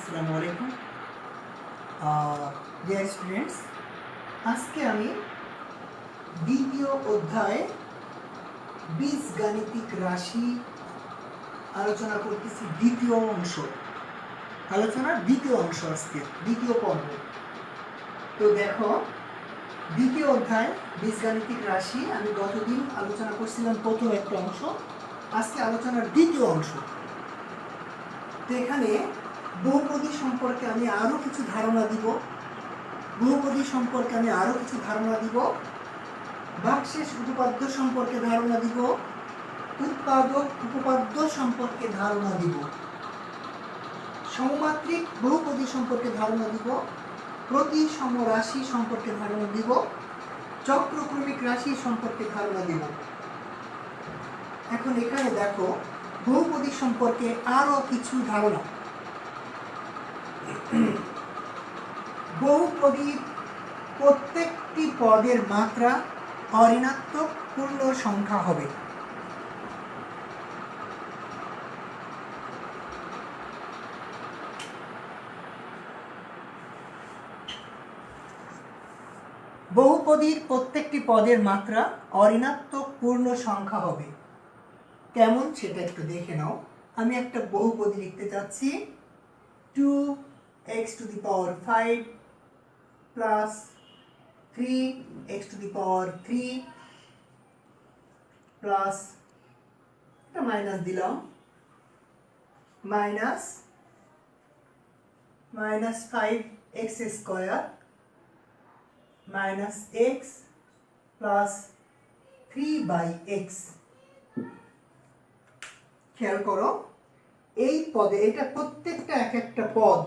আসসালামু আলাইকুম dear students, আজকে আমি দ্বিতীয় অধ্যায়ে বীজগাণিতিক রাশি আলোচনা করতেছি। আলোচনার দ্বিতীয় অংশ, আজকে দ্বিতীয় পর্ব। তো দেখো, দ্বিতীয় অধ্যায় বীজগাণিতিক রাশি আমি গতদিন আলোচনা করছিলাম প্রথম একটা অংশ, আজকে আলোচনার দ্বিতীয় অংশ। তো এখানে বহুপদী সম্পর্কে আমি আরো কিছু ধারণা দিব, ভাগশেষ উপপাদ্য সম্পর্কে ধারণা দিব, উৎপাদক উপপাদ্য সম্পর্কে ধারণা দিব, সমমাত্রিক বহুপদী সম্পর্কে ধারণা দিব, প্রতিসম রাশি সম্পর্কে ধারণা দিব, চক্রক্রমিক রাশি সম্পর্কে ধারণা দিব। এখন এখানে দেখো, বহুপদী সম্পর্কে আরো কিছু ধারণা। বহুপদীর প্রত্যেকটি পদের মাত্রা অঋণাত্মক পূর্ণ সংখ্যা হবে। বহুপদীর প্রত্যেকটি পদের মাত্রা অঋণাত্মক পূর্ণ সংখ্যা হবে। কেমন সেটা একটু দেখে নাও। আমি একটা বহুপদী লিখতে চাচ্ছি, 2x⁵ প্লাস 3x⁵ প্লাস, একটা মাইনাস দিলাম, minus 5x² minus x plus 3/x। খেয়াল করো, এই পদে, এটা প্রত্যেকটা এক একটা পদ।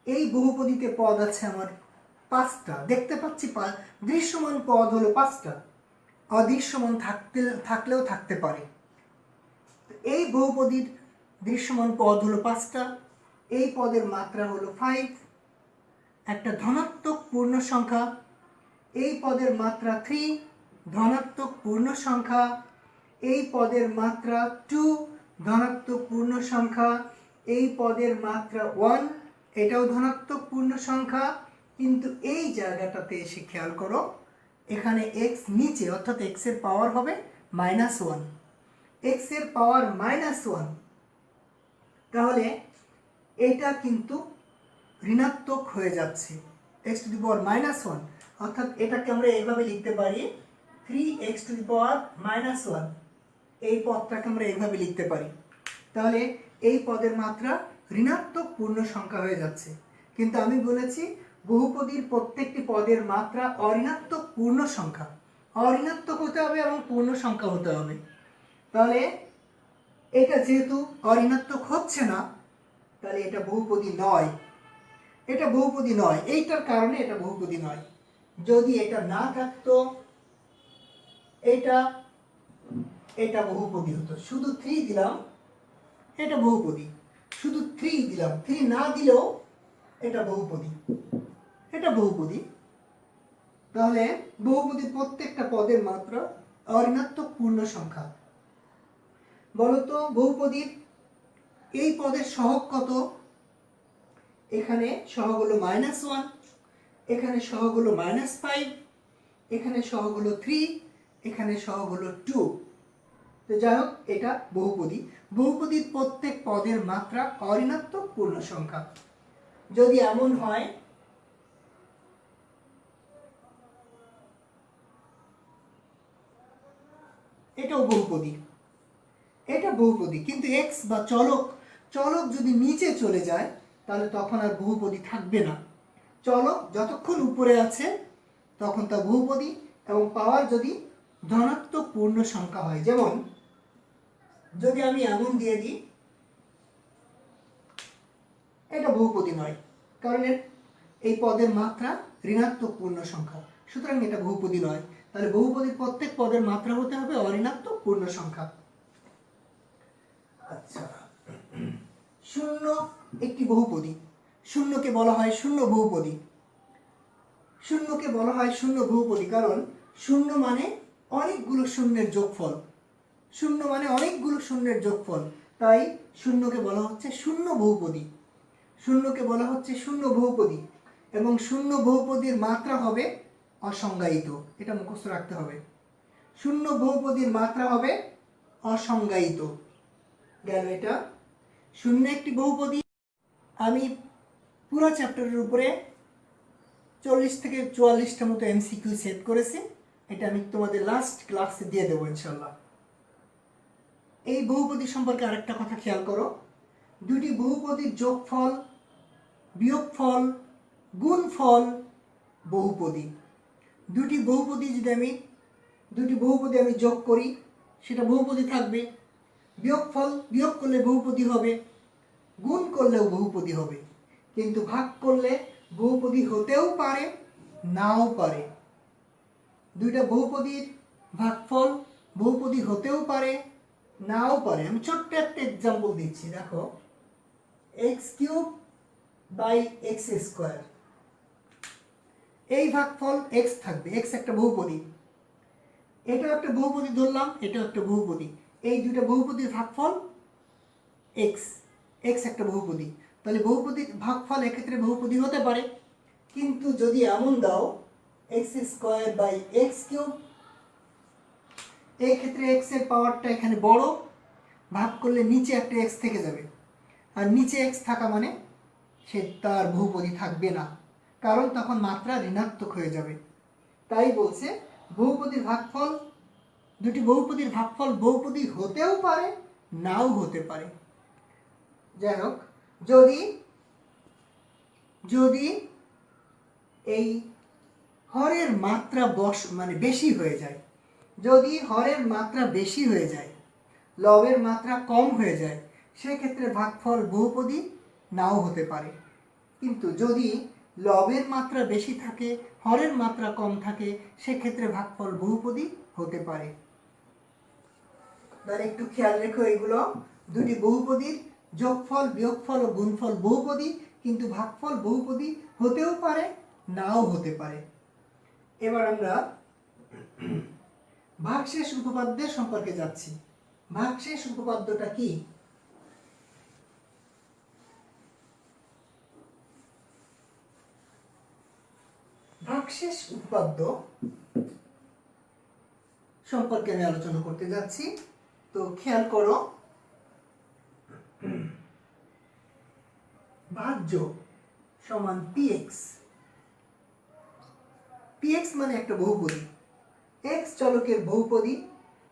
এই বহুপদীতে পদ আছে আমার 5টা, দেখতে পাচ্ছি। দৃশ্যমান পদ হলো 5টা, অদৃশ্যমান থাকলেও থাকতে পারে। এই বহুপদীর দৃশ্যমান পদ হলো 5টা, এই পদের মাত্রা হলো 5, একটা ধনাত্মক পূর্ণ সংখ্যা। এই পদের মাত্রা 3, ধনাত্মক পূর্ণ সংখ্যা। এই পদের মাত্রা 2, ধনাত্মক পূর্ণ সংখ্যা। এই পদের মাত্রা 1, এটাও ধনাত্মক পূর্ণ সংখ্যা। কিন্তু এই জায়গাটাতে এসে খেয়াল করো, এখানে x নিচে, অর্থাৎ x এর পাওয়ার হবে -1, x এর পাওয়ার -1। তাহলে এটা কিন্তু ঋণাত্মক হয়ে যাচ্ছে, x⁻⁻1, অর্থাৎ এটাকে আমরা এইভাবে লিখতে পারি, 3x⁻⁻1। এই পদটাকে আমরা এইভাবে লিখতে পারি। তাহলে এই পদের মাত্রা ঋণাত্মক পূর্ণ সংখ্যা হয়ে যাচ্ছে। কিন্তু আমি বলেছি বহুপদীর প্রত্যেকটি পদের মাত্রা অঋণাত্মক পূর্ণ সংখ্যা, অঋণাত্মক হতে হবে এবং পূর্ণ সংখ্যা হতে হবে। তাহলে এটা যেহেতু অঋণাত্মক হচ্ছে না, তাহলে এটা বহুপদী নয়। এইটার কারণে এটা বহুপদী নয়। যদি এটা না থাকতো, এটা বহুপদী হতো। শুধু 3 দিলাম, এটা বহুপদী। শুধু 3 দিলাম, 3 না দিলেও এটা বহুপদী। তাহলে বহুপদীর প্রত্যেকটা পদের মাত্রা অঋণাত্মক পূর্ণ সংখ্যা। বলতো বহুপদীর এই পদের সহগ কত? এখানে সহগ হলো -1, এখানে সহগ হলো -5, এখানে সহগ হলো 3, এখানে সহগ হলো 2। তো যাই হোক, এটা বহুপদীর প্রত্যেক পদের মাত্রা অঋণাত্মক পূর্ণ সংখ্যা। যদি এমন হয়, এটাও বহুপদী, কিন্তু x বা চলক যদি নিচে চলে যায়, তাহলে তখন আর বহুপদী থাকবে না। চলক যতক্ষণ উপরে আছে তখন তা বহুপদী, এবং পাওয়ার যদি ধনাত্মক পূর্ণ সংখ্যা হয়। যেমন যদি আমি এমন দিয়ে দিই, এটা বহুপদী নয়, কারণ এই পদের মাত্রা ঋণাত্মক পূর্ণ সংখ্যা, সুতরাং এটা বহুপদী নয়। তাহলে বহুপদীর প্রত্যেক পদের মাত্রা হতে হবে অঋণাত্মক পূর্ণ সংখ্যা। আচ্ছা, শূন্য একটি বহুপদী। শূন্যকে বলা হয় শূন্য বহুপদী, কারণ শূন্য মানে অনেকগুলো শূন্যের যোগফল। তাই শূন্যকে বলা হচ্ছে শূন্য বহুপদী। শূন্যকে বলা হচ্ছে শূন্য বহুপদী, এবং শূন্য বহুপদীর মাত্রা হবে অসংজ্ঞায়িত। এটা মুখস্থ রাখতে হবে, শূন্য বহুপদীর মাত্রা হবে অসংজ্ঞায়িত। গেল এটা। শূন্য একটি বহুপদী। আমি পুরো চ্যাপ্টারের উপরে 40 থেকে 44টা মতো এমসিকিউ সেট করেছি, এটা আমি তোমাদের লাস্ট ক্লাসে দিয়ে দেবো ইনশাল্লাহ। এই বহুপদী সম্পর্কে আরেকটা কথা খেয়াল করো, দুটি বহুপদীর যোগফল, বিয়োগফল, গুণফল বহুপদী। দুটি বহুপদী আমি যোগ করি সেটা বহুপদী থাকবে, বিয়োগ করলে বহুপদী হবে, গুণ করলেও বহুপদী হবে, কিন্তু ভাগ করলে বহুপদী হতেও পারে নাও পারে। দুইটা বহুপদীর ভাগফল বহুপদী হতেও পারে নাও পারে। আমি ছোট্ট একটা এক্সাম্পল দিচ্ছি, দেখো x³ বাই x², এই ভাগফল x থাকবে, x একটা বহুপদী, এটাও একটা বহুপদী ধরলাম, এটাও একটা বহুপদী, এই দুইটা বহুপদীর ভাগফল x, x একটা বহুপদী, তাহলে বহুপদীর ভাগফল এক্ষেত্রে বহুপদী হতে পারে। কিন্তু যদি এমন দাও x² বাই x³, এই ক্ষেত্রে x এর পাওয়ারটা এখানে বড়, ভাগ করলে নিচে একটা x থেকে যাবে, আর নিচে x থাকা মানে সে তার বহুপদী থাকবে না, কারণ তখন মাত্রা ঋণাত্মক হয়ে যাবে। তাই বলছে বহুপদীর ভাগফল, দুটি বহুপদীর ভাগফল বহুপদী হতেও পারে নাও হতে পারে। যাই হোক, যদি এই হরের মাত্রা বেশি হয়ে যায়, যদি হরের মাত্রা বেশি হয়ে যায়, লবের মাত্রা কম হয়ে যায়, সেক্ষেত্রে ভাগফল বহুপদী নাও হতে পারে। কিন্তু যদি লবের মাত্রা বেশি থাকে, হরের মাত্রা কম থাকে, সেক্ষেত্রে ভাগফল বহুপদী হতে পারে। তাহলে একটু খেয়াল রেখো এগুলো, দুটি বহুপদীর যোগফল, বিয়োগফল ও গুণফল বহুপদী, কিন্তু ভাগফল বহুপদী হতেও পারে নাও হতে পারে। এবার আমরা ভাগশেষ উপপাদ্যের সম্পর্কে যাচ্ছি। ভাগশেষ উপপাদ্যটা কি? ভাগশেষ উপপাদ্য সম্পর্কে আমি আলোচনা করতে যাচ্ছি, তো খেয়াল করো। ভাজ্য সমান px, px মানে একটা বহুপদী, x চলকের বহুপদী,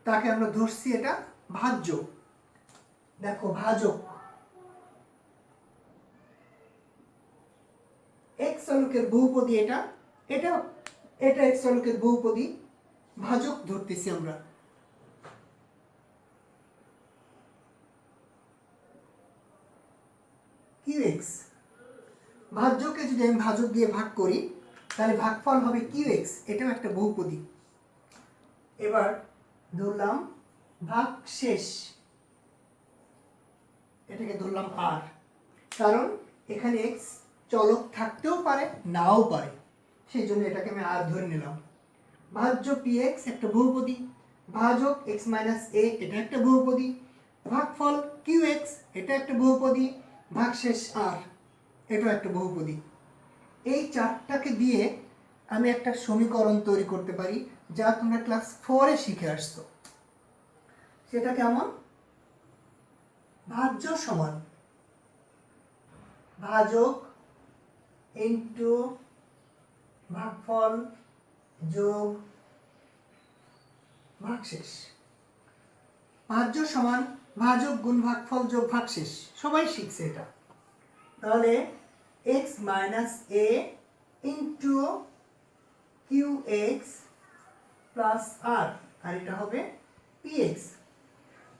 তাকে আমরা ধরছি এটা ভাজ্য। দেখো ভাজক, x চলকের বহুপদী এটা x চলকের বহুপদী, ভাজক ধরতেছি আমরা। qx, ভাজ্যকে যদি আমি ভাজক দিয়ে ভাগ করি তাহলে ভাগফল হবে qx, এটাও একটা বহুপদী। এবার ধরলাম ভাগশেষ, এটাকে ধরলাম r, কারণ এখানে x চলক থাকতেও পারে নাও পারে, সেই জন্য এটাকে আমি r ধরে নিলাম। ভাজ্য px একটা বহুপদী, ভাজক x - a এটা একটা বহুপদী, ভাগফল qx এটা একটা বহুপদী, ভাগশেষ r এটাও একটা বহুপদী। এই চারটাকে দিয়ে আমি একটা সমীকরণ তৈরি করতে পারি, যা তোমরা ক্লাস 4-এ শিখে আসছো। সেটা কেমন? ভাজ্য সমান ভাজক ইনটু ভাগফল যোগ ভাগশেষ। ভাজ্য সমান ভাজক গুণ ভাগফল যোগ ভাগশেষ, সবাই শিখছে এটা। তাহলে x - a into qx plus r, আর এটা হবে px।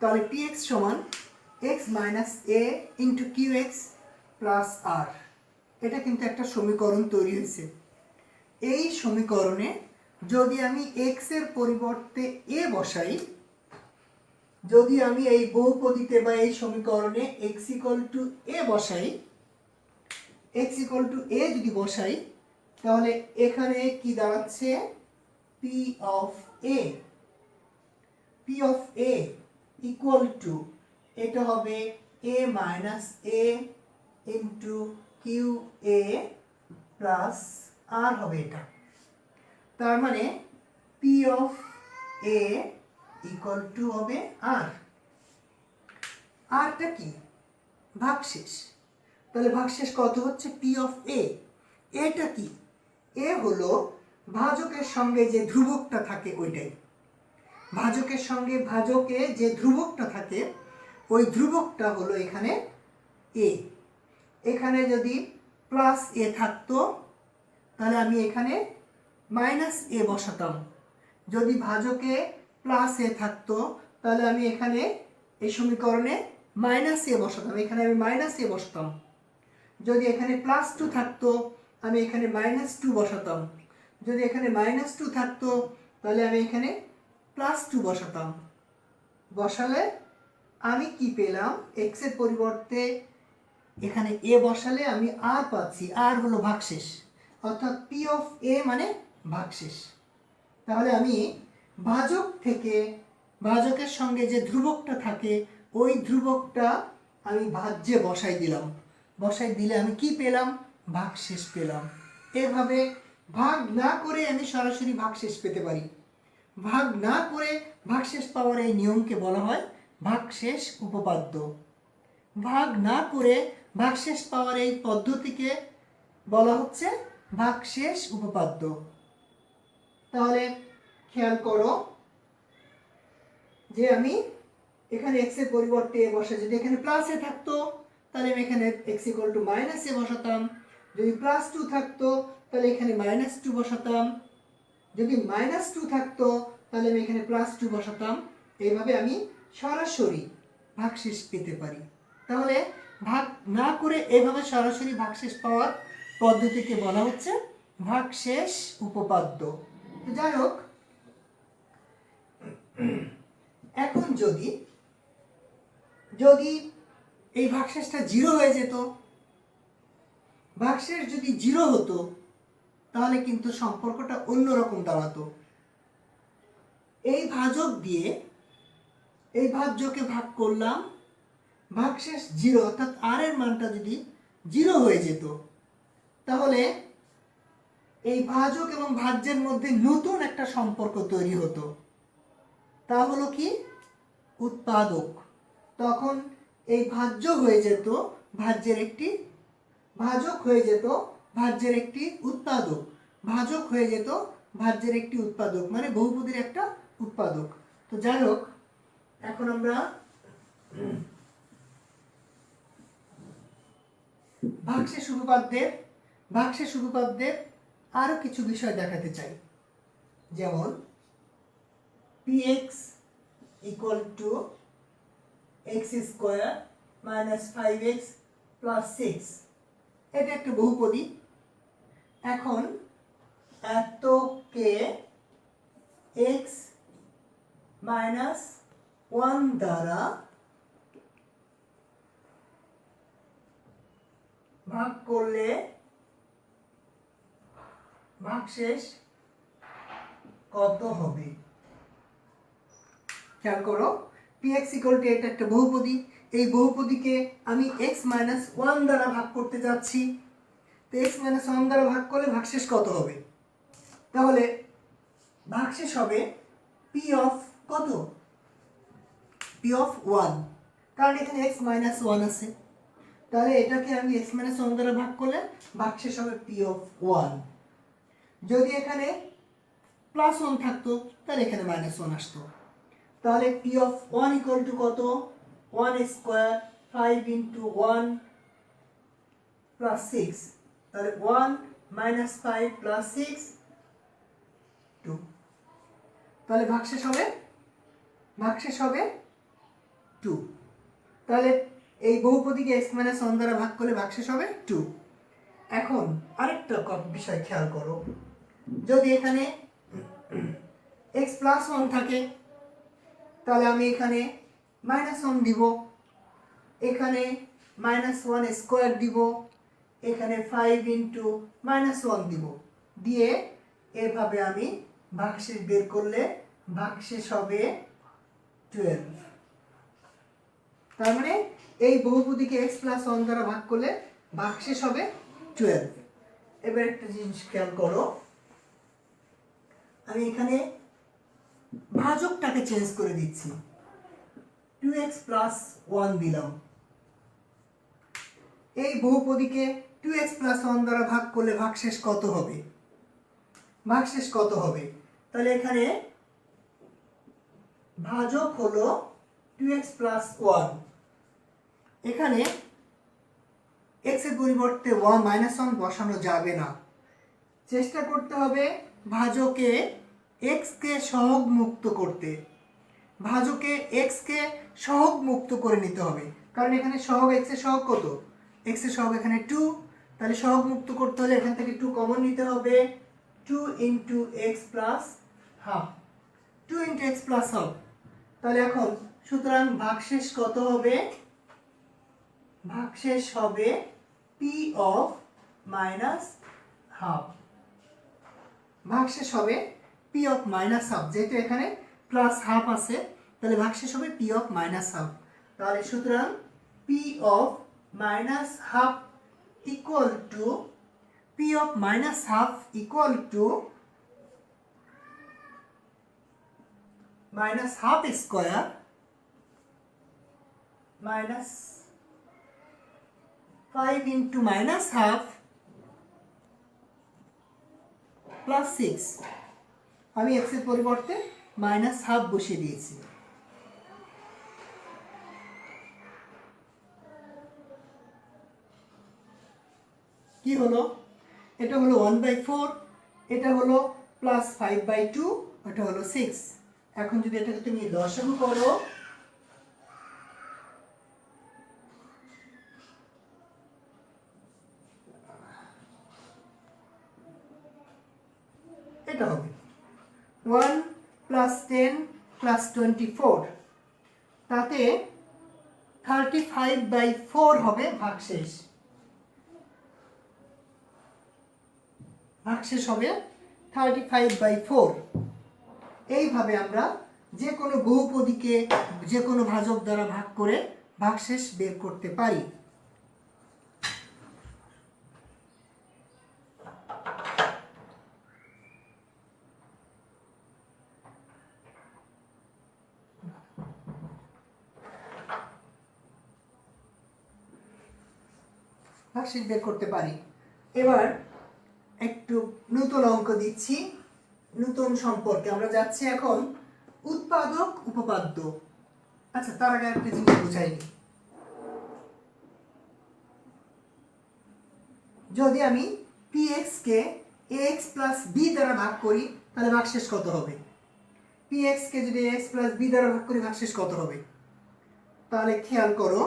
তাহলে px সমান x - a into qx plus r, এটা কিন্তু একটা সমীকরণ তৈরি হয়েছে। এই সমীকরণে যদি আমি x এর পরিবর্তে a বসাই, যদি আমি এই বহুপদীতে বা এই সমীকরণে x = a বসাই, x = a যদি বসাই, তাহলে এখানে কি দাঁড়াচ্ছে? p of a equal to, এটা হবে a - a into q a plus r হবে এটা। তার মানে p of a equal to হবে আর। আরটা কি? ভাগশেষ। তাহলে ভাগশেষ কত হচ্ছে? P of a. এটা কি? এ হলো ভাজকের সঙ্গে যে ধ্রুবকটা থাকে ওইটাই। ভাজকের সঙ্গে ভাজকে যে ধ্রুবকটা থাকে ওই ধ্রুবকটা হলো এখানে এ। এখানে যদি প্লাস এ থাকতো তাহলে আমি এখানে মাইনাস এ বসাতাম। যদি ভাজকে প্লাস এ থাকতো তাহলে আমি এখানে এই সমীকরণে মাইনাস এ বসাতাম, এখানে আমি মাইনাস এ বসাতাম। যদি এখানে প্লাস টু থাকতো আমি এখানে মাইনাস টু বসাতাম। যদি এখানে মাইনাস টু থাকতো তাহলে আমি এখানে প্লাস টু বসাতাম। বসালে আমি কি পেলাম? এক্স এর পরিবর্তে এখানে এ বসালে আমি আর পাচ্ছি। আর হলো ভাগশেষ, অর্থাৎ পি অফ এ মানে ভাগশেষ। তাহলে আমি ভাজক থেকে ভাজকের সঙ্গে যে ধ্রুবকটা থাকে ওই ধ্রুবকটা আমি ভাজ্যে বসাই দিলাম। বসাই দিলে আমি কি পেলাম? ভাগশেষ পেলাম। এভাবে ভাগ না করে আমি সরাসরি ভাগশেষ পেতে পারি। ভাগ না করে ভাগশেষ পাওয়ার এই নিয়মকে বলা হয় ভাগশেষ উপপাদ্য। ভাগ না করে ভাগশেষ পাওয়ার এই পদ্ধতিকে বলা হচ্ছে ভাগশেষ উপপাদ্য। তাহলে খেয়াল করো যে আমি এখানে x এর পরিবর্তে এ বসে, যদি এখানে প্লাস এ থাকতো তাহলে আমি এখানে x ইকুয়াল টু মাইনাস এ বসাতাম। যদি প্লাস টু থাকতো তাহলে এখানে মাইনাস টু বসাতাম। যদি মাইনাস টু থাকতো তাহলে আমি এখানে প্লাস টু বসাতাম। এইভাবে আমি সরাসরি ভাগশেষ পেতে পারি। তাহলে ভাগ না করে এভাবে সরাসরি ভাগশেষ পাওয়ার পদ্ধতিকে বলা হচ্ছে ভাগশেষ উপপাদ্য। তো যাই হোক, এখন যদি এই ভাগশেষটা জিরো হয়ে যেত, ভাগশেষ যদি জিরো হতো তাহলে কিন্তু সম্পর্কটা অন্যরকম দাঁড়াতো। এই ভাজক দিয়ে এই ভাজ্যকে ভাগ করলাম, ভাগশেষ জিরো, অর্থাৎ আর এর মানটা যদি জিরো হয়ে যেত তাহলে এই ভাজক এবং ভাজ্যের মধ্যে নতুন একটা সম্পর্ক তৈরি হতো। তা হলো কি? উৎপাদক। তখন এই ভাজ্য হয়ে যেত ভাজ্যের একটি, ভাজক হয়ে যেত ভাজ্যের একটি উৎপাদক, ভাজক হয়ে যেত ভাজ্যের একটি উৎপাদক, মানে বহুপদীর একটা উৎপাদক। তো যাই হোক, এখন আমরা ভাগশেষ উপপাদ্যের আরো কিছু বিষয় দেখাতে চাই। যেমন px equal to x square minus 5x plus 6, এটা একটা বহুপদী। এখন এতকে x মাইনাস 1 দ্বারা ভাগ করলে ভাগশেষ কত হবে? খেয়াল করো, px ইকুয়াল টু এটা একটা বহুপদী। এই বহুপদীকে আমি x মাইনাস 1 দ্বারা ভাগ করতে যাচ্ছি। তো x মাইনাস 1 দ্বারা ভাগ করলে ভাগশেষ কত হবে? তাহলে ভাগশেষ হবে p অফ কত? p অফ 1, কারণ এখানে x মাইনাস 1 আছে। তাহলে এটাকে আমি x মাইনাস 1 দ্বারা ভাগ করলে ভাগশেষ হবে p অফ 1। যদি এখানে প্লাস 1 থাকতো তাহলে এখানে মাইনাস 1 আসতো। তাহলে p অফ 1 ইকুয়াল টু কত? 1 স্কোয়ার 5 ইন্টু 1 প্লাস 6, তাহলে 1 মাইনাস 5 প্লাস 6 2। তাহলে ভাগশেষ হবে 2। তাহলে এই বহুপদীকে x মাইনাস 1 দ্বারা ভাগ করলে ভাগশেষ হবে 2। এখন আরেকটা বিষয় খেয়াল করো, যদি এখানে x প্লাস 1 থাকে তাহলে আমি এখানে মাইনাস 1 দিব, এখানে মাইনাস 1 স্কোয়ার দিব, এখানে 5 ইন্টু মাইনাস 1 দিব, দিয়ে এভাবে আমি ভাগশেষ বের করলে ভাগশেষ হবে 12। তার মানে এই বহুপদীকে x প্লাস 1 দ্বারা ভাগ করলে ভাগশেষ হবে 12। এবার একটা জিনিস খেয়াল করো, আমি এখানে ভাজকটাকে চেঞ্জ করে দিচ্ছি, 2x প্লাস 1 দিলাম। এই বহুপদীকে 2x প্লাস 1 দ্বারা ভাগ করলে ভাগশেষ কত হবে? ভাগশেষ কত হবে? তাহলে এখানে ভাজক হলো 2x প্লাস 1। এখানে x এর পরিবর্তে 1 মাইনাস 1 বসানো যাবে না, চেষ্টা করতে হবে ভাজকে x কে সহগ মুক্ত করতে। ভাজকে x কে সহগ মুক্ত করে নিতে হবে, কারণ এখানে সহগ x এর সহগ কত? x এর সহগ এখানে 2, তাহলে সহগ মুক্ত করতে হলে এখান থেকে 2 কমন নিতে হবে। 2 into x plus half, 2 into x plus half. তাহলে এখন সুতরাং ভাগশেষ কত হবে? ভাগশেষ হবে p অফ মাইনাস হাফ। ভাগশেষ হবে p অফ মাইনাস হাফ, যেহেতু এখানে প্লাস হাফ আছে তাহলে ভাগশেষ হবে p অফ মাইনাস হাফ। তাহলে সুতরাং p of minus half equal to p of minus half equal to minus half square minus 5 into minus half plus 6। আমি x এর পরিবর্তে মাইনাস হাফ বসিয়ে দিয়েছি। কি হলো? এটা হলো 1/4, এটা হলো প্লাস 5/2, এটা হলো 6। এখন যদি এটাকে তুমি লসাগু করো, এটা হবে 1 প্লাস 10 প্লাস 24, তাতে 35/4 হবে ভাগশেষ। ভাগশেষ হবে 35/4। এইভাবে আমরা যে কোনো বহুপদীকে যে কোনো ভাজক দ্বারা ভাগ করে ভাগশেষ বের করতে পারি। ভাগশেষ বের করতে পারি। এবার একটু নতুন অঙ্ক দিচ্ছি, নতুন সম্পর্কে আমরা যাচ্ছি এখন উৎপাদক উপপাদ্য। আচ্ছা, তার আগে একটা জিনিস বুঝাইনি। যদি আমি px কে ax প্লাস b দ্বারা ভাগ করি তাহলে ভাগশেষ কত হবে? px কে যদি ax প্লাস b দ্বারা ভাগ করি ভাগশেষ কত হবে? তাহলে খেয়াল করো,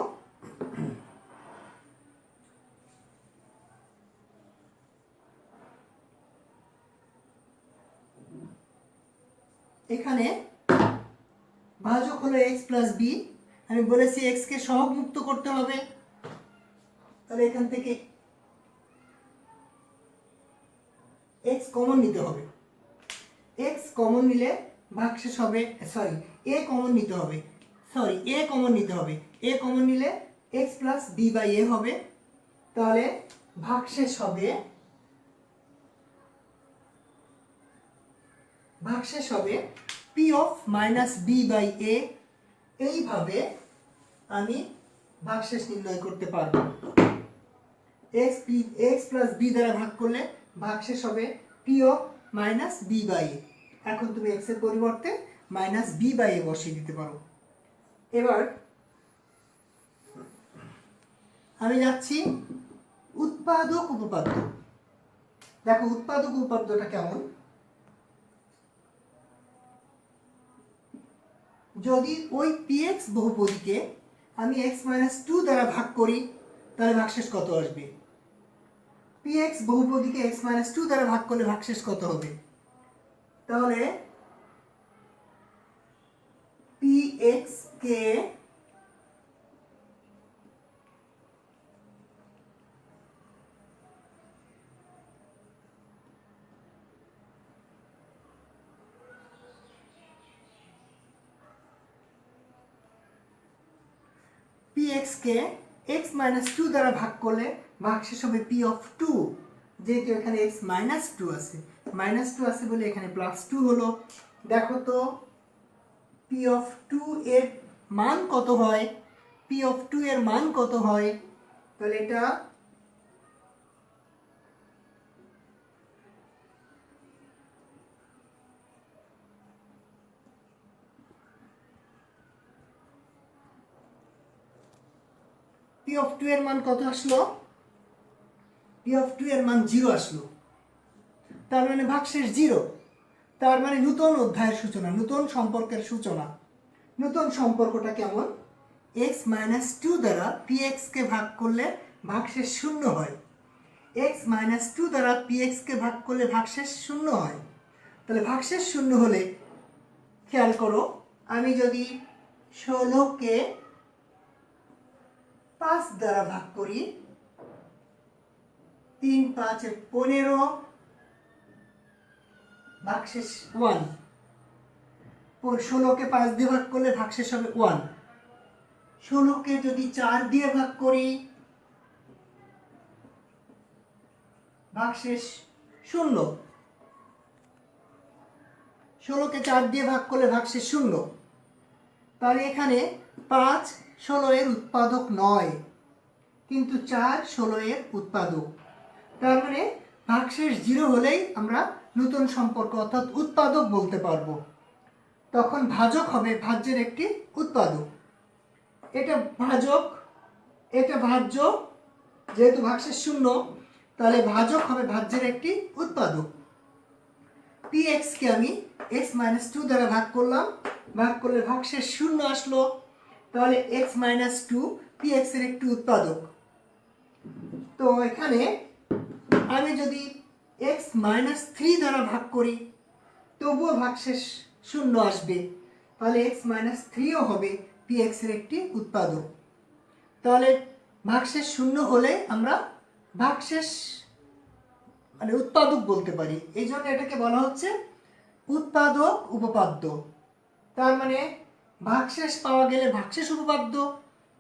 এখানে ভাজক হলো x প্লাস b, আমি বলেছি x কে সহগ মুক্ত করতে হবে, তাহলে এখান থেকে x কমন নিতে হবে। x কমন নিলে ভাগশেষ হবে, সরি a কমন নিতে হবে, a কমন নিতে হবে। a কমন নিলে x plus b by a হবে। তাহলে ভাগশেষ হবে p of minus b by a। এইভাবে আমি ভাগশেষ নির্ণয় করতে পারবো। x প্লাস b দ্বারা ভাগ করলে ভাগশেষ হবে p of minus b by a। এখন তুমি x এর পরিবর্তে মাইনাস b বাই a বসিয়ে দিতে পারো। এবার আমি যাচ্ছি উৎপাদক উপপাদ্য। দেখো উৎপাদক উপপাদ্যটা কেমন। যদি ওই px বহুপদীকে আমি x মাইনাস 2 দ্বারা ভাগ করি তাহলে ভাগশেষ কত আসবে? px বহুপদীকে x মাইনাস 2 দ্বারা ভাগ করলে ভাগশেষ কত হবে? তাহলে px কে x মাইনাস 2 দ্বারা ভাগ করলে ভাগশেষ হবে পি অফ টু, যেহেতু এখানে এক্স মাইনাস টু আছে, মাইনাস টু আছে বলে এখানে প্লাস টু হলো। দেখো তো পি অফ টু এর মান কত হয়, পি অফ টু এর মান কত হয়, তাহলে এটা পি অফ টু এর মান কত আসলো, পি অফ টু এর মান 0 আসলো, তার মানে ভাগশেষ 0, তার মানে নূতন অধ্যায়ের সূচনা, নূতন সম্পর্কের সূচনা। নূতন সম্পর্কটা কেমন, এক্স মাইনাস টু দ্বারা পি এক্সকে ভাগ করলে ভাগশেষ 0 হয়, এক্স মাইনাস টু দ্বারা পি এক্সকে ভাগ করলে ভাগশেষ 0 হয়। তাহলে ভাগশেষ 0 হলে খেয়াল করো, আমি যদি 16কে 5 দ্বারা ভাগ করি, 3 5 15, ভাগশেষ 1, 16কে 5 দিয়ে ভাগ করলে ভাগশেষ হবে 1, 16কে যদি 4 দিয়ে ভাগ করি ভাগশেষ 0, 16কে 4 দিয়ে ভাগ করলে ভাগশেষ 0। তাহলে এখানে 5 16 এর উৎপাদক নয়, কিন্তু 4 16 এর উৎপাদক। তার মানে ভাগশেষ 0 হলেই আমরা নতুন সম্পর্ক অর্থাৎ উৎপাদক বলতে পারবো। তখন ভাজক হবে ভাজ্যের একটি উৎপাদক, এটা ভাজক, এটা ভাজ্য, যেহেতু ভাগশেষ 0 তাহলে ভাজক হবে ভাজ্যের একটি উৎপাদক। পি এক্সকে আমি এক্স মাইনাস টু দ্বারা ভাগ করলাম, ভাগ করলে ভাগশেষ 0 আসলো, তাহলে X minus two P X এর একটি উৎপাদক। তো এখানে আমি যদি এক্স মাইনাস থ্রি দ্বারা ভাগ করি তবুও ভাগশেষ 0 আসবে, তাহলে এক্স মাইনাস থ্রিও হবে পি এক্স এর একটি উৎপাদক। তাহলে ভাগশেষ 0 হলে আমরা ভাগশেষ মানে উৎপাদক বলতে পারি, এই জন্য এটাকে বলা হচ্ছে উৎপাদক উপপাদ্য। তার মানে ভাগশেষ পাওয়া গেলে ভাগশেষ উপপাদ্য,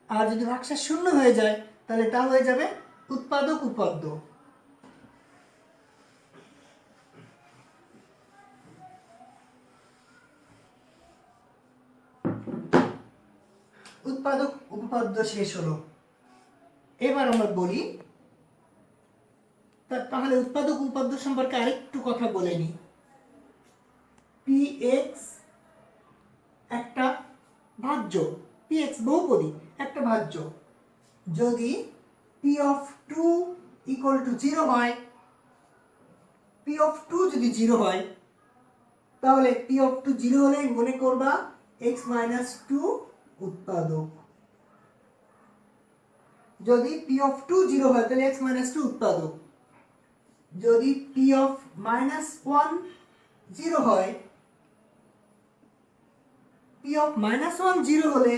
আর যদি ভাগশেষ 0 হয়ে যায় তাহলে তা হয়ে যাবে উৎপাদক উপপাদ্য। উৎপাদক উপপাদ্য শেষ হলো। এবার আমরা বলি, তাহলে উৎপাদক উপপাদ্য সম্পর্কে আরেকটু কথা বলে নিই। পি এক্স একটা ভাজ্য, পি এক্স বহুপদী একটা ভাজ্য, যদি P of two equal to 0 হয়, পি অফ টু যদি 0 হয় তাহলে পি অফ টু 0 হলেই মনে করবা এক্স মাইনাস টু উৎপাদক। যদি পি অফ টু 0 হয় তাহলে এক্স মাইনাস টু উৎপাদক। যদি পি অফ মাইনাস 1 0 হয়, পি অফ মাইনাস 1 0 হলে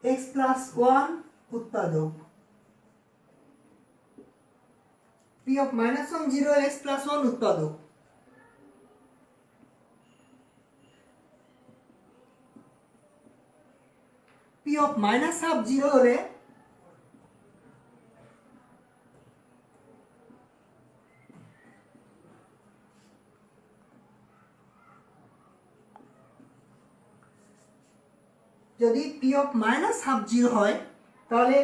এক্স প্লাস 1 উৎপাদক। পি অফ মাইনাস 1 0 হলে এক্স প্লাস 1 উৎপাদক। পি অফ মাইনাস হাফ 0 হলে যদি পি অফ মাইনাস হাফ 0 হয় তাহলে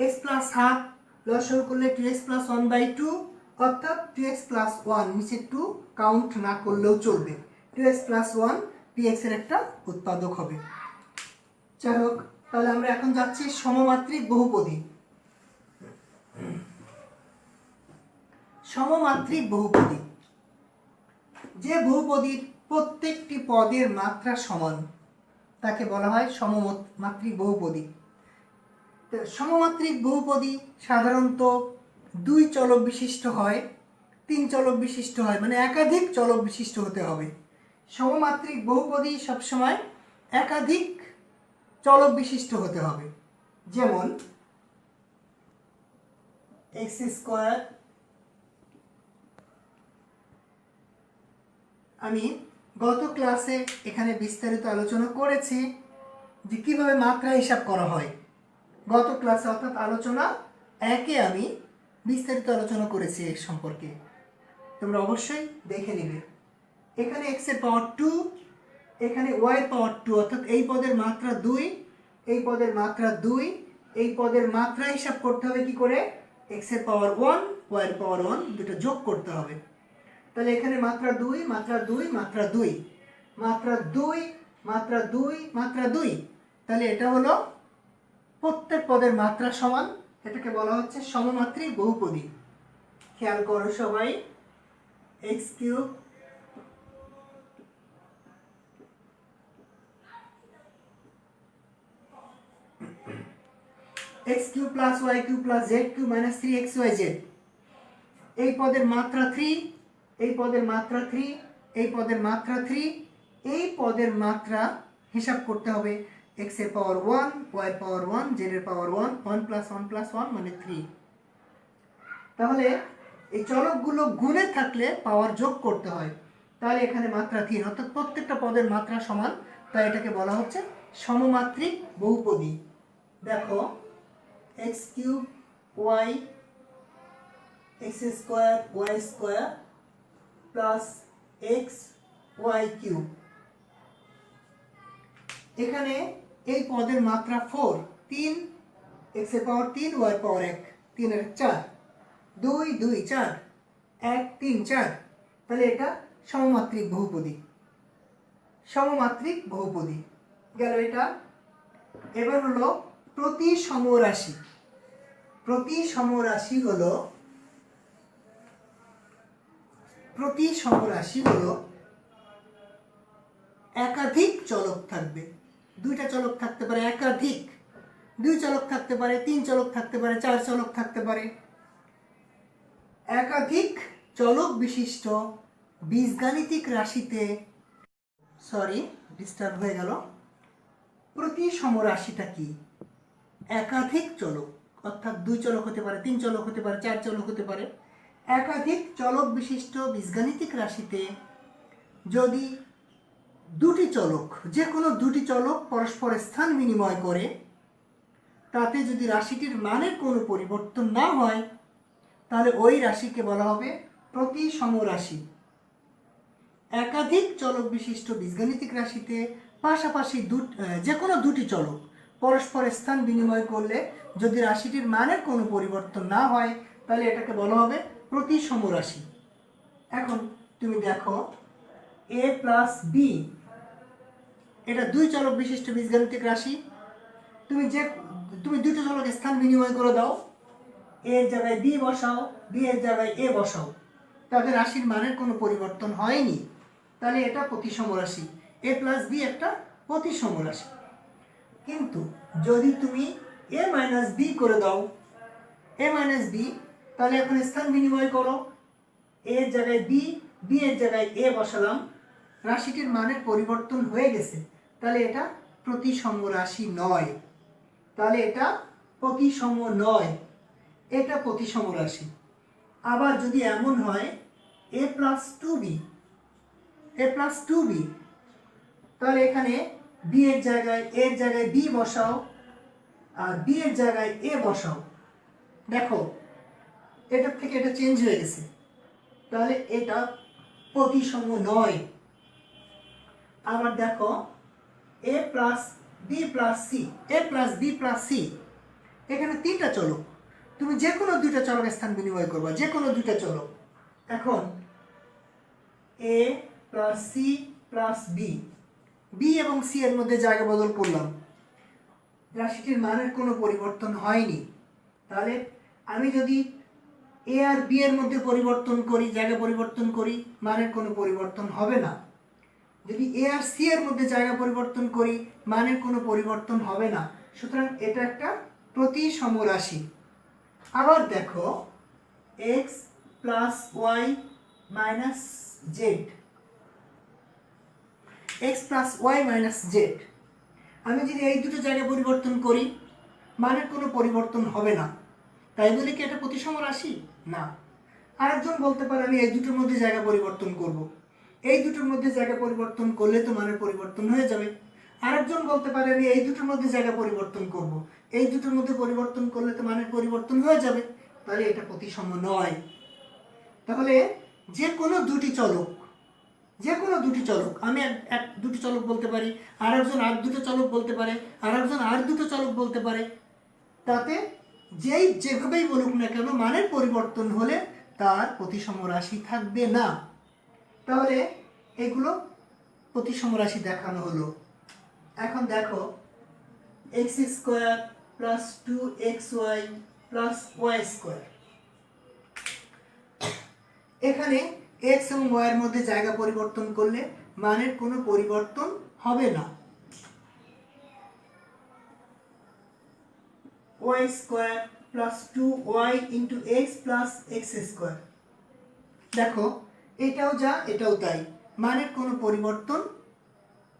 এক্স প্লাস হাফ লসাগু করলে 2x প্লাস 1/2, অর্থাৎ 2x প্লাস 1, নিচে 2 কাউন্ট না করলেও চলবে, 2x প্লাস 1 px এর একটা উৎপাদক হবে। যাই হোক, তাহলে আমরা এখন যাচ্ছি সমমাত্রিক বহুপদী। সমমাত্রিক বহুপদী, যে বহুপদীর প্রত্যেকটি পদের মাত্রা সমান তাকে বলা হয় সমমাত্রিক বহুপদী। সমমাত্রিক বহুপদী সাধারণত 2 চলক বিশিষ্ট হয়, 3 চলক বিশিষ্ট হয়, মানে একাধিক চলক বিশিষ্ট হতে হবে। সমমাত্রিক বহুপদী সবসময় একাধিক চলক বিশিষ্ট হতে হবে। যেমন x স্কয়ার, আমি গত ক্লাসে এখানে বিস্তারিত আলোচনা করেছি যে কিভাবে মাত্রা হিসাব করা হয়। গত ক্লাসে অর্থাৎ আলোচনা 1-এ আমি বিস্তারিত আলোচনা করেছি এই সম্পর্কে, তোমরা অবশ্যই দেখে নিবে। এখানে x এর পাওয়ার 2, এখানে y এর পাওয়ার 2, অর্থাৎ এই পদের মাত্রা 2, এই পদের মাত্রা 2, এই পদের মাত্রা হিসাব করতে হবে কি করে, x এর পাওয়ার 1, y এর পাওয়ার 1 দুটো যোগ করতে হবে। তাহলে এখানে মাত্রা 2, মাত্রা 2, মাত্রা 2, মাত্রা 2, মাত্রা 2, মাত্রা 2, তাহলে এটা হলো প্রত্যেক পদের মাত্রা সমান, এটাকে বলা হচ্ছে সমমাত্রিক বহুপদী। খেয়াল করো সবাই, x cube x cube plus y cube plus z cube minus 3xyz, এই পদের মাত্রা 3, এই পদের মাত্রা 3, এই পদের মাত্রা 3, এই পদের মাত্রা হিসাব করতে হবে x এর পাওয়ার 1, y এর পাওয়ার 1, z এর পাওয়ার 1, 1 প্লাস 1 প্লাস 1 মানে 3। তাহলে এই চলকগুলো গুণে থাকলে পাওয়ার যোগ করতে হয়, তাহলে এখানে মাত্রা 3, অর্থাৎ প্রত্যেকটা পদের মাত্রা সমান, তাই এটাকে বলা হচ্ছে সমমাত্রিক বহুপদী। দেখো x cube y x square y square plus x y cube, এখানে এই পদের মাত্রা 4, 3, x এর পাওয়ার 3, y এর পাওয়ার 1, 3 এর 4, 2 2 4, 1 3 4, তাহলে এটা সমমাত্রিক বহুপদী, সমমাত্রিক বহুপদী গেল এটা। এবার হলো প্রতি সমরাশি। প্রতি সমরাশি হলো, প্রতি সমরাশি হলো একাধিক চলক থাকবে, দুইটা চলক থাকতে পারে, একাধিক, 2 চলক থাকতে পারে, 3 চলক থাকতে পারে, 4 চলক থাকতে পারে, একাধিক চলক বিশিষ্ট বীজগাণিতিক রাশিতে, সরি ডিস্টার্ব হয়ে গেল, প্রতি সমরাশিটা কি, একাধিক চলক, অর্থাৎ 2 চলক হতে পারে, 3 চলক হতে পারে, 4 চলক হতে পারে, একাধিক চলক বিশিষ্ট বীজগাণিতিক রাশিতে যদি দুটি চলক, যে কোনো দুটি চলক পরস্পর স্থান বিনিময় করে, তাতে যদি রাশিটির মানের কোনো পরিবর্তন না হয়, তাহলে ওই রাশিকে বলা হবে প্রতি সমরাশি। একাধিক চলক বিশিষ্ট বীজগাণিতিক রাশিতে পাশাপাশি যে কোনো দুটি চলক পরস্পর স্থান বিনিময় করলে যদি রাশিটির মানের কোনো পরিবর্তন না হয়, তাহলে এটাকে বলা হবে প্রতি সমরাশি। এখন তুমি দেখো a প্লাস বি, এটা 2 চলক বিশিষ্ট বীজগাণিতিক রাশি, তুমি দুটো চলক স্থান বিনিময় করে দাও, a এর জায়গায় b বসাও, b এর জায়গায় a বসাও, তাদের রাশির মানের কোনো পরিবর্তন হয়নি, তাহলে এটা প্রতিসম রাশি, a প্লাস বি একটা প্রতিসম রাশি। কিন্তু যদি তুমি a মাইনাস বি করে দাও, a মাইনাস বি, তাহলে এখন স্থান বিনিময় করো, a এর জায়গায় b, b এর জায়গায় a বসালাম, রাশিটির মানের পরিবর্তন হয়ে গেছে, তাহলে এটা প্রতিসম রাশি নয়, তাহলে এটা প্রতিসম নয়, এটা প্রতিসম রাশি। আবার যদি এমন হয় a plus 2b, a plus 2b, তাহলে এখানে b এর জায়গায় a এর জায়গায় b বসাও আর b এর জায়গায় a বসাও, দেখো এটার থেকে এটা চেঞ্জ হয়ে গেছে, তাহলে এটা প্রতিসম নয়। আবার দেখো a plus b plus c, a plus b plus c, এখানে 3টা চলক, তুমি যে কোনো 2টা চলকের স্থান বিনিময় করবা, যে কোনো 2টা চলক। এখন a plus c plus b, b এবং c এর মধ্যে জায়গা বদল করলাম, রাশিটির মানের কোনো পরিবর্তন হয়নি, তাহলে আমি যদি a আর b এর মধ্যে পরিবর্তন করি, জায়গা পরিবর্তন করি, মানের কোনো পরিবর্তন হবে না। যদি a আর c এর মধ্যে জায়গা পরিবর্তন করি, মানের কোনো পরিবর্তন হবে না, সুতরাং এটা একটা প্রতিসম রাশি। আবার দেখো x plus Y minus Z, x plus Y minus Z, আমি যদি এই দুটো জায়গা পরিবর্তন করি, মানের কোনো পরিবর্তন হবে না, তাই বলে কি এটা প্রতিসম রাশি? না। আরেকজন বলতে পারে আমি এই দুটোর মধ্যে জায়গা পরিবর্তন করব, এই দুটোর মধ্যে জায়গা পরিবর্তন করলে তো মানের পরিবর্তন হয়ে যাবে। আরেকজন বলতে পারে আমি এই দুটোর মধ্যে জায়গা পরিবর্তন করব, এই দুটোর মধ্যে পরিবর্তন করলে তো মানের পরিবর্তন হয়ে যাবে, তাহলে এটা প্রতিসম নয়। তাহলে যে কোনো দুটি চলক, আমি দুটি চলক বলতে পারি, আর একজন আর দুটো চলক বলতে পারে, আর একজন আর দুটো চলক বলতে পারে, তাতে যেভাবেই বলুক না কেন মানের পরিবর্তন হলে তার প্রতিসম রাশি থাকবে না। তাহলে এগুলো প্রতিসম রাশি দেখানো হলো। এখন দেখো X square plus 2xy plus Y square, এখানে x এবং y এর মধ্যে জায়গা পরিবর্তন করলে মানের কোনো পরিবর্তন হবে না। y square plus 2y into x plus x square, দেখো এটাও যা এটাও তাই, মানের কোনো পরিবর্তন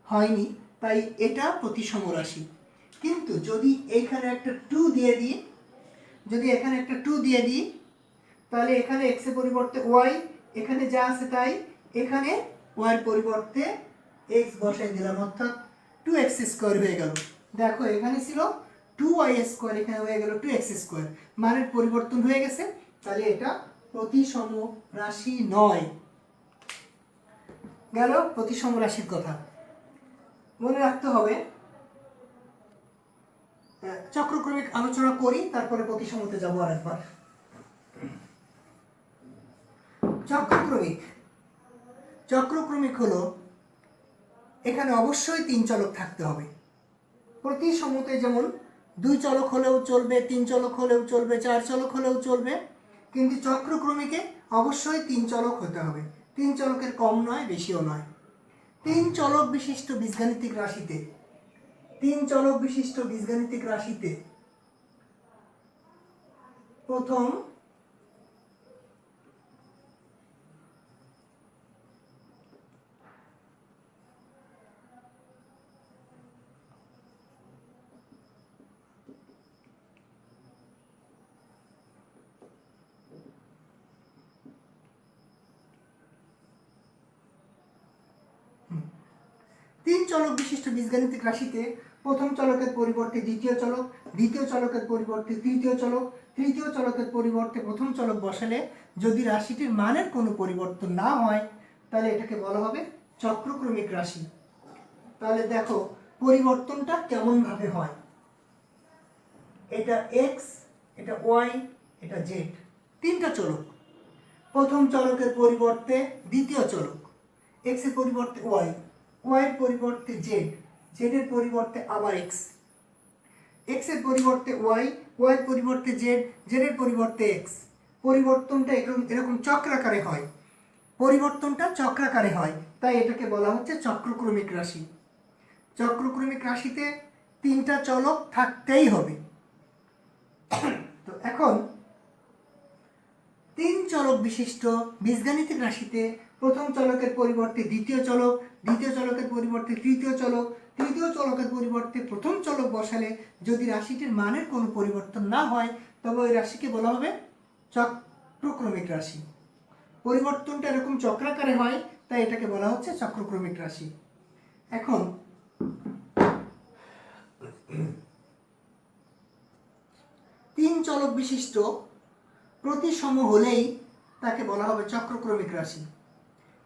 হয়নি, তাই এটা প্রতিসম রাশি। কিন্তু যদি এখানে একটা 2 দিয়ে দিই, তাহলে এখানে x এর পরিবর্তে y, এখানে যা আছে তাই, এখানে y এর পরিবর্তে x বসাই দিলাম, অর্থাৎ 2x স্কোয়ার হয়ে গেল। দেখো এখানে ছিল 2y স্কোয়ার, এখানে হয়ে গেল 2x স্কোয়ার, মানের পরিবর্তন হয়ে গেছে, তাহলে এটা প্রতিসম রাশি নয়। গেল প্রতিসম রাশির কথা। মনে রাখতে হবে, চক্রক্রমিক আলোচনা করি, তারপরে প্রতিসমতে যাব আরেকবার। চক্রক্রমিক হলো, এখানে অবশ্যই 3 চলক থাকতে হবে। প্রতিসমতে যেমন 2 চলক হলেও চলবে, 3 চলক হলেও চলবে, 4 চলক হলেও চলবে, কিন্তু চক্রক্রমিকে অবশ্যই 3 চলক হতে হবে। 3 চলকের কম নয়, বেশিও নয়। 3 চলক বিশিষ্ট বীজগাণিতিক রাশিতে প্রথম তিন চলক বিশিষ্ট বীজগাণিতিক রাশিতে প্রথম চলকের পরিবর্তে দ্বিতীয় চলক, দ্বিতীয় চলকের পরিবর্তে তৃতীয় চলক, তৃতীয় চলকের পরিবর্তে প্রথম চলক বসালে যদি রাশিটির মানের কোনো পরিবর্তন না হয়, তাহলে এটাকে বলা হবে চক্রক্রমিক রাশি। তাহলে দেখো পরিবর্তনটা কেমন ভাবে হয়, এটা x, এটা y, এটা z, 3টা চলক। প্রথম চলকের পরিবর্তে দ্বিতীয় চলক, x এর পরিবর্তে y, y এর পরিবর্তে z, z এর পরিবর্তে আবার x, x এর পরিবর্তে y, y এর পরিবর্তে z, z এর পরিবর্তে x। পরিবর্তনটা এরকম চক্রাকারে হয়, তাই এটাকে বলা হচ্ছে চক্রক্রমিক রাশি। চক্রক্রমিক রাশিতে 3টা চলক থাকতেই হবে। তো এখন 3 চলক বিশিষ্ট বীজগাণিতিক রাশিতে প্রথম চলকের পরিবর্তে দ্বিতীয় চলক, দ্বিতীয় চলকের পরিবর্তে তৃতীয় চলক, তৃতীয় চলকের পরিবর্তে প্রথম চলক বসালে যদি রাশিটির মানের কোনো পরিবর্তন না হয়, তবে ওই রাশিকে বলা হবে চক্রক্রমিক রাশি। পরিবর্তনটা এরকম চক্রাকারে হয়, তাই এটাকে বলা হচ্ছে চক্রক্রমিক রাশি। এখন তিন চলক বিশিষ্ট প্রতিসম হলেই তাকে বলা হবে চক্রক্রমিক রাশি।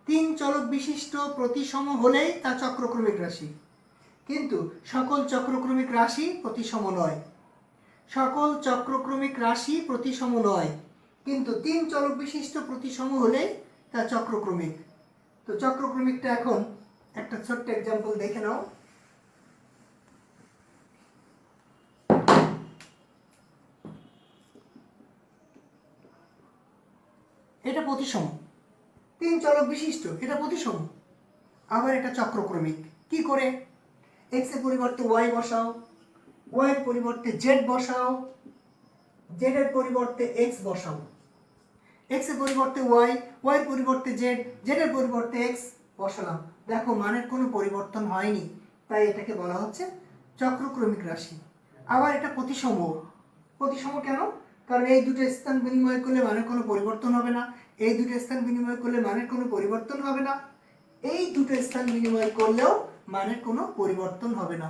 3 চলক বিশিষ্ট প্রতিসম হলেই তা চক্রক্রমিক রাশি। কিন্তু সকল চক্রক্রমিক রাশি প্রতিসম নয়, কিন্তু 3 চলক বিশিষ্ট প্রতিসম হলেই তা চক্রক্রমিক। তো চক্রক্রমিকটা এখন একটা ছোট্ট এক্সাম্পল দেখে নাও। এটা প্রতিসম, 3 চলক বিশিষ্ট, এটা প্রতিসম। আবার এটা চক্রক্রমিক। কি করে? x এর পরিবর্তে y বসাও, y এর পরিবর্তে z বসাও, z এর পরিবর্তে x বসাও, x এর পরিবর্তে y, y এর পরিবর্তে z, z এর পরিবর্তে x বসালাম। দেখো মানের কোনো পরিবর্তন হয়নি, তাই এটাকে বলা হচ্ছে চক্রক্রমিক রাশি। আবার এটা প্রতিসম। প্রতিসম কেন? কারণ এই দুটো স্থান বিনিময় করলে মানের কোনো পরিবর্তন হবে না, এই দুটো স্থান বিনিময় করলে মানের কোনো পরিবর্তন হবে না, এই দুটো স্থান বিনিময় করলেও মানের কোনো পরিবর্তন হবে না।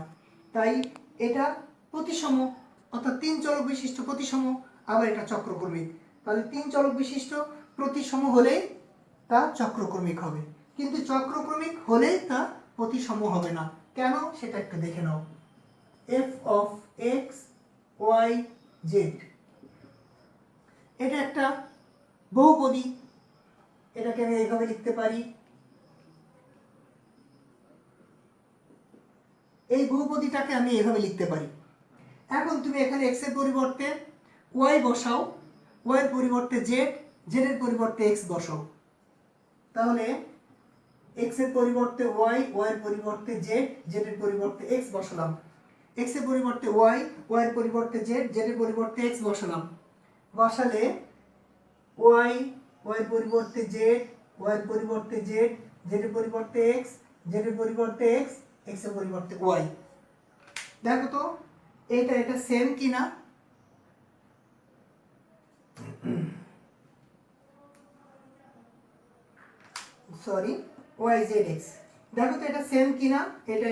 তাই এটা প্রতিসম, অর্থাৎ 3 চলক বিশিষ্ট প্রতিসম। আবার এটা চক্রক্রমিক। তাহলে 3 চলক বিশিষ্ট প্রতিসম হলেই তা চক্রক্রমিক হবে, কিন্তু চক্রক্রমিক হলেই তা প্রতিসম হবে না। কেন সেটা একটু দেখে নাও। F of x y z এটা একটা বহুপদী, এটাকে আমি এইভাবে লিখতে পারি। এই বহুপদীটাকে আমি এইভাবে লিখতে পারি। এখন তুমি এখানে এক্স এর পরিবর্তে ওয়াই বসাও, ওয়াই এর পরিবর্তে জেড, জেড এর পরিবর্তে এক্স বসাও। তাহলে এক্স এর পরিবর্তে ওয়াই, ওয়াই এর পরিবর্তে জেড, জেড এর পরিবর্তে এক্স বসালাম। এক্স এর পরিবর্তে ওয়াই, ওয়াই এর পরিবর্তে জেড, জেড এর পরিবর্তে এক্স বসালাম। বসালে ওয়াই, ওয়াই এর পরিবর্তে জেড, ওয়াই এর পরিবর্তে জেড, জেড এর পরিবর্তে এক্স, জেড এর পরিবর্তে এক্স, এক্স এর পরিবর্তে ওয়াই। দেখো তো এটা সেম কিনা। সরি, ওয়াই জেড এক্স, দেখো তো এটা সেম কিনা। এটা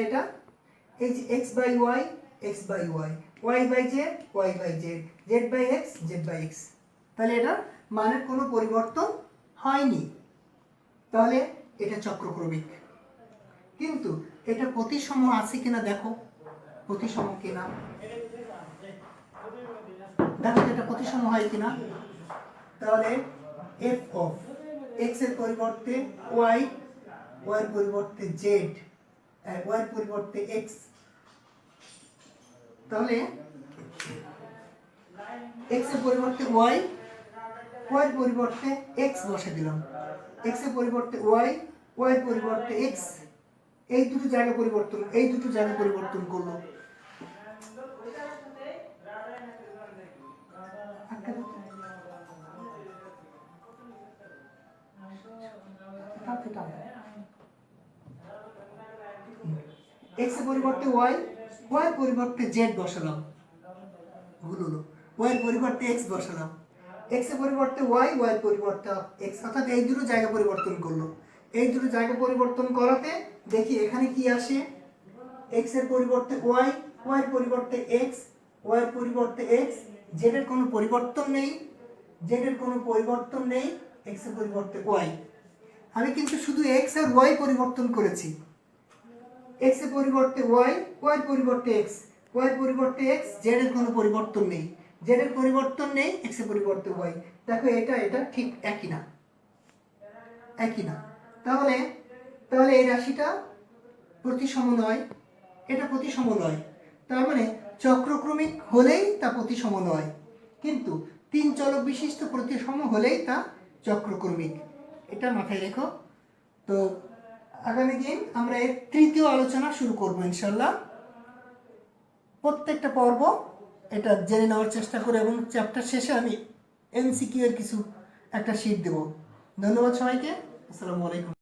এই যে X by Y, X by Y, Y by Z, Y by Z, Z by X, Z by X. তাহলে এটার মানের কোনো পরিবর্তন হয়নি, তাহলে এটা চক্রক্রমিক। কিন্তু এটা প্রতিসম আছে কিনা দেখো, প্রতিসম কিনা দেখো এটা প্রতিসম হয় কিনা। তাহলে এফ অফ এক্স এর পরিবর্তে ওয়াই, ওয়াই এর পরিবর্তে জেড, ওয়াই এর পরিবর্তে এক্স। তাহলে এক্স এর পরিবর্তে ওয়াই, ওয়াই এর পরিবর্তে এক্স বসে দিলাম। এক্স এর পরিবর্তে ওয়াই, ওয়াই এর পরিবর্তে এক্স, এই দুটো জায়গা পরিবর্তন করলো। এক্স এর পরিবর্তে ওয়াই, ওয়াই এর পরিবর্তে জেড বসালাম, ভুল হলো। ওয়াই এর পরিবর্তে এক্স বসালাম। এক্স এর পরিবর্তে ওয়াই, ওয়াই এর পরিবর্তে এক্স, অর্থাৎ এই দুটো জায়গা পরিবর্তন করলো। এই দুটো জায়গা পরিবর্তন করাতে দেখি এখানে কি আসে। এক্স এর পরিবর্তে ওয়াই, ওয়াই এর পরিবর্তে এক্স, ওয়াই এর পরিবর্তে এক্স, জেড এর কোনো পরিবর্তন নেই, জেড এর কোনো পরিবর্তন নেই, এক্স এর পরিবর্তে ওয়াই। আমি কিন্তু শুধু এক্স আর ওয়াই পরিবর্তন করেছি। এক্স এর পরিবর্তে ওয়াই, ওয়াই এর পরিবর্তে এক্স, ওয়াই এর পরিবর্তে এক্স, জেড এর কোনো পরিবর্তন নেই, জেড এর পরিবর্তন নেই, এক্স এর পরিবর্তে ওয়াই। দেখো এটা ঠিক একই না, একই না। তাহলে তাহলে এই রাশিটা প্রতিসম নয়, এটা প্রতিসম নয়। তার মানে চক্রক্রমিক হলেই তা প্রতিসম নয়, কিন্তু 3 চলক বিশিষ্ট প্রতিসম হলেই তা চক্রক্রমিক। এটা মাথায় রেখো। তো আগামী দিন আমরা এর তৃতীয় আলোচনা শুরু করব ইনশাল্লাহ। প্রত্যেকটা পর্ব এটা জেনে নেওয়ার চেষ্টা করব এবং চ্যাপ্টার শেষে আমি এমসিকিউ এর কিছু একটা শীট দেব। ধন্যবাদ সবাইকে। আসসালামু আলাইকুম।